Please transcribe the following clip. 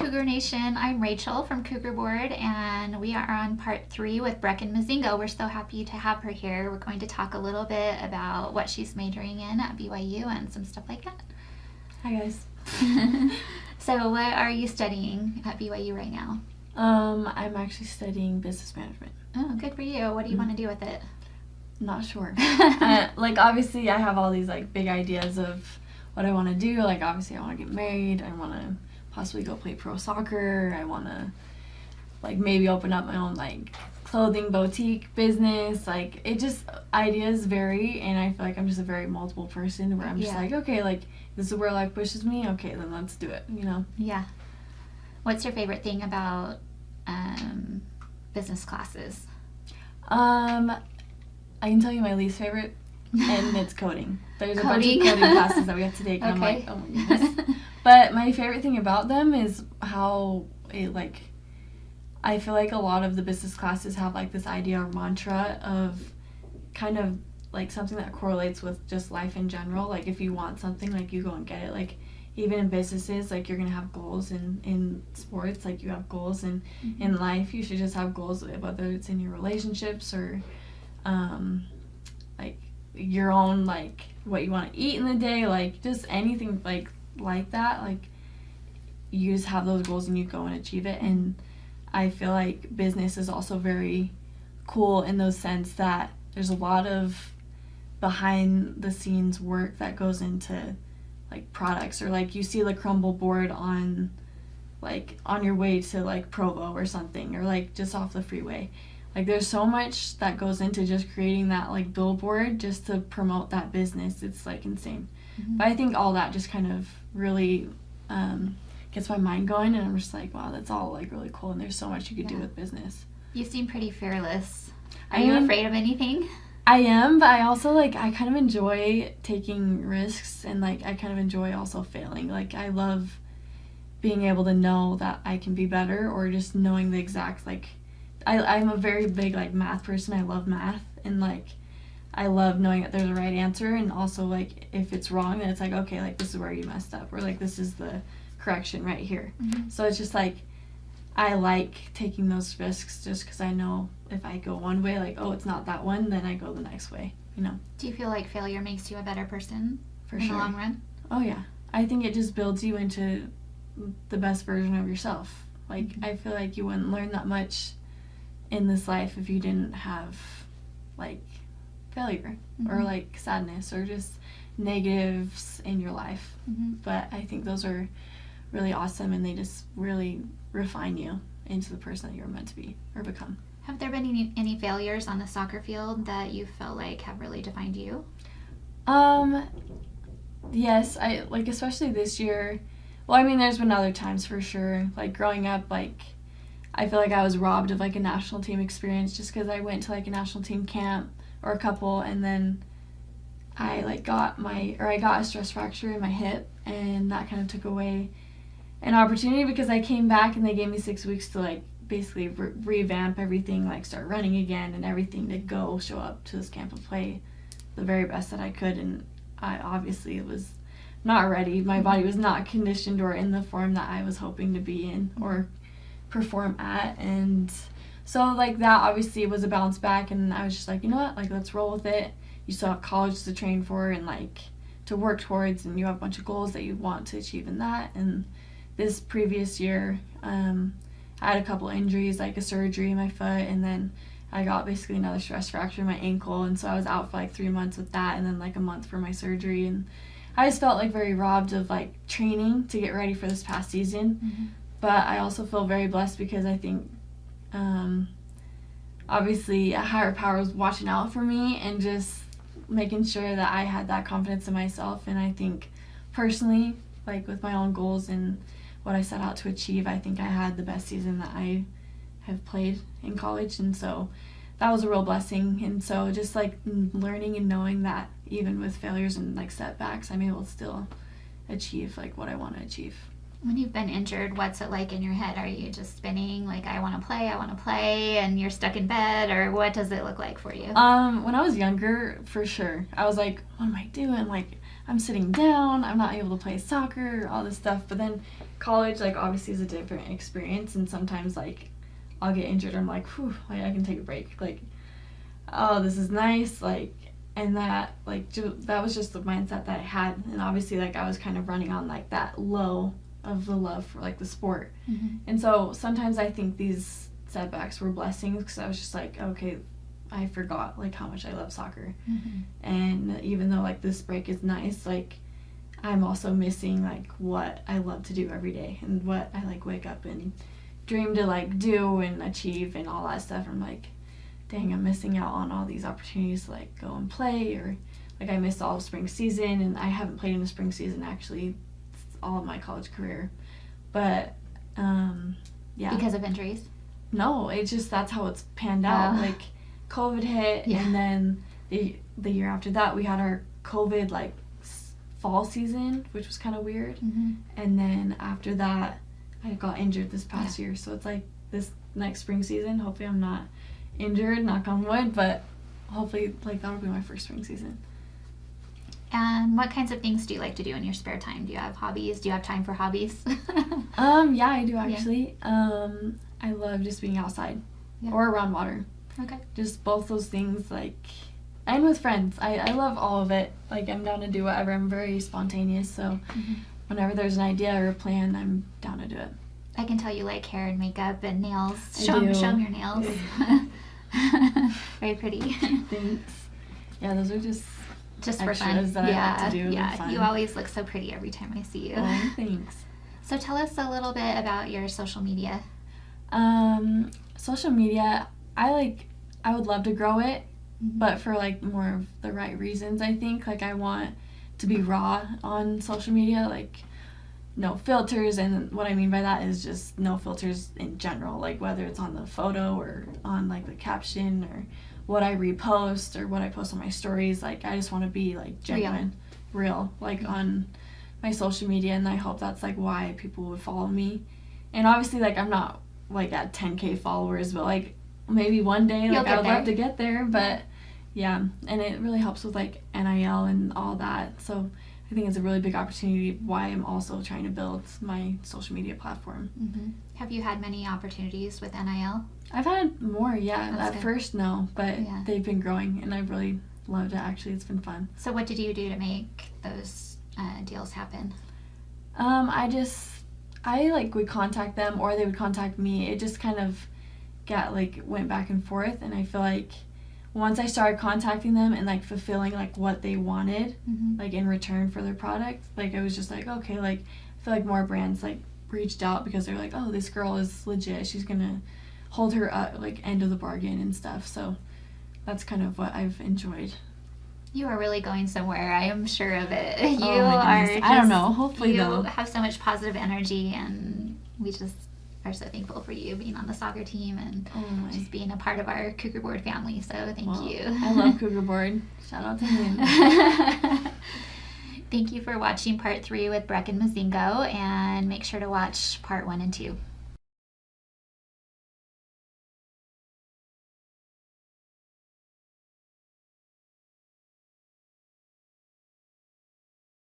Cougar Nation. I'm Rachel from Cougar Board, and we are on part 3 with Brecken Mozingo. We're so happy to have her here. We're going to talk a little bit about what she's majoring in at BYU and some stuff like that. Hi, guys. So what are you studying at BYU right now? I'm actually studying business management. Oh, good for you. What do you want to do with it? Not sure. Obviously, I have all these, big ideas of what I want to do. Obviously, I want to get married. I want to possibly go play pro soccer. I want to, maybe open up my own, clothing boutique business. Ideas vary, and I feel like I'm just a very multiple person where I'm just this is where life pushes me. Okay, then let's do it, Yeah. What's your favorite thing about business classes? I can tell you my least favorite, and it's coding. There's a bunch Coding? of coding classes that we have to take, and Okay. I'm like, oh my goodness. But my favorite thing about them is how it, I feel like a lot of the business classes have, this idea or mantra of kind of, something that correlates with just life in general. If you want something, you go and get it. Even in businesses, you're going to have goals in sports, you have goals in life. You should just have goals, whether it's in your relationships or your own, what you want to eat in the day, just anything like that. You just have those goals and you go and achieve it. And I feel like business is also very cool in those sense that there's a lot of behind the scenes work that goes into products, or you see the crumble board on your way to Provo or something, or just off the freeway. There's so much that goes into just creating that billboard just to promote that business. It's insane. Mm-hmm. But I think all that just kind of really gets my mind going, and I'm just wow, that's all really cool, and there's so much you could do with business. You seem pretty fearless. Are you afraid of anything? I am, but I also I kind of enjoy taking risks, and I kind of enjoy also failing. I love being able to know that I can be better, or just knowing the exact I'm a very big math person. I love math, and I love knowing that there's a right answer, and also if it's wrong, then it's okay, this is where you messed up, or this is the correction right here. Mm-hmm. So it's just I like taking those risks just because I know if I go one way, oh, it's not that one, then I go the next way, Do you feel like failure makes you a better person For in sure. the long run? Oh yeah, I think it just builds you into the best version of yourself. Mm-hmm. I feel like you wouldn't learn that much in this life if you didn't have failure, mm-hmm. or sadness, or just negatives in your life. Mm-hmm. But I think those are really awesome, and they just really refine you into the person that you're meant to be or become. Have there been any failures on the soccer field that you felt have really defined you? Yes, I especially this year. Well, I mean, there's been other times for sure. Growing up, I feel I was robbed of a national team experience just because I went to a national team camp or a couple, and then I got a stress fracture in my hip, and that kind of took away an opportunity because I came back and they gave me 6 weeks to basically revamp everything, start running again and everything, to go show up to this camp and play the very best that I could. And I obviously was not ready. My body was not conditioned or in the form that I was hoping to be in or perform at. And so that obviously was a bounce back, and I was just you know what, let's roll with it. You still have college to train for and to work towards, and you have a bunch of goals that you want to achieve in that. And this previous year, I had a couple injuries, a surgery in my foot, and then I got basically another stress fracture in my ankle, and so I was out for 3 months with that, and then a month for my surgery. And I just felt very robbed of training to get ready for this past season. Mm-hmm. But I also feel very blessed because I think obviously a higher power was watching out for me and just making sure that I had that confidence in myself. And I think personally, with my own goals and what I set out to achieve, I think I had the best season that I have played in college, and so that was a real blessing. And so just learning and knowing that even with failures and setbacks, I'm able to still achieve what I want to achieve. When you've been injured, what's it in your head? Are you just spinning I want to play, and you're stuck in bed, or what does it look like for you? When I was younger, for sure, I was what am I doing? I'm sitting down, I'm not able to play soccer, all this stuff. But then college, like, obviously is a different experience, and sometimes, like, I'll get injured, I'm like, whew, like, I can take a break. Like, oh, this is nice, like, and that, like, that was just the mindset that I had. And obviously, like, I was kind of running on, like, that low of the love for, like, the sport. And so sometimes I think these setbacks were blessings, because I was just like, okay, I forgot, like, how much I love soccer. And even though, like, this break is nice, like, I'm also missing, like, what I love to do every day and what I, like, wake up and dream to, like, do and achieve and all that stuff. I'm like, dang, I'm missing out on all these opportunities to, like, go and play. Or, like, I missed all of spring season, and I haven't played in the spring season, actually, all of my college career. But, yeah. Because of injuries? No, it's just, that's how it's panned out. Like, COVID hit, and then the year after that, we had our COVID, like, fall season, which was kind of weird. And then after that, I got injured this past year. So it's like this next spring season, hopefully I'm not injured, knock on wood, but hopefully, like, that'll be my first spring season. And what kinds of things do you like to do in your spare time? Do you have hobbies? Do you have time for hobbies? Yeah, I do, actually. I love just being outside or around water. Okay. Just both those things, like, and with friends. I love all of it. Like, I'm down to do whatever. I'm very spontaneous, so whenever there's an idea or a plan, I'm down to do it. I can tell you like hair and makeup and nails. I do. Show them your nails. Very pretty. Thanks. Yeah, those are just for fun. that I like to do. Yeah, fun. you always look so pretty every time I see you. Oh, thanks. So tell us a little bit about your social media. Social media, I would love to grow it, but for, like, more of the right reasons, I think. Like, I want to be raw on social media, like, no filters. And what I mean by that is just no filters in general, like, whether it's on the photo or on, like, the caption or what I repost or what I post on my stories. Like, I just want to be, like, genuine, real, like, on my social media. And I hope that's, like, why people would follow me. And obviously, like, I'm not, like, at 10K followers, but, like, maybe one day, like, I would love to get there. But yeah, and it really helps with, like, NIL and all that. So I think it's a really big opportunity, why I'm also trying to build my social media platform. Have you had many opportunities with NIL? I've had more, yeah. That's at good. First, no, but they've been growing, and I've really loved it, actually. It's been fun. So what did you do to make those deals happen? I like, would contact them, or they would contact me. It just kind of went back and forth, and I feel like once I started contacting them and, like, fulfilling, like, what they wanted, like, in return for their product, like, I was just like, okay, like, I feel like more brands, like, reached out because they're like, oh, this girl is legit, she's gonna hold her like, end of the bargain and stuff. So that's kind of what I've enjoyed. You are really going somewhere. I am sure of it. You my goodness. I don't know. Hopefully, you have so much positive energy, and we just are so thankful for you being on the soccer team and just being a part of our Cougar Board family. So thank you. I love Cougar Board. Shout out to him. Thank you for watching part 3 with Brecken Mozingo, and make sure to watch part 1 and 2.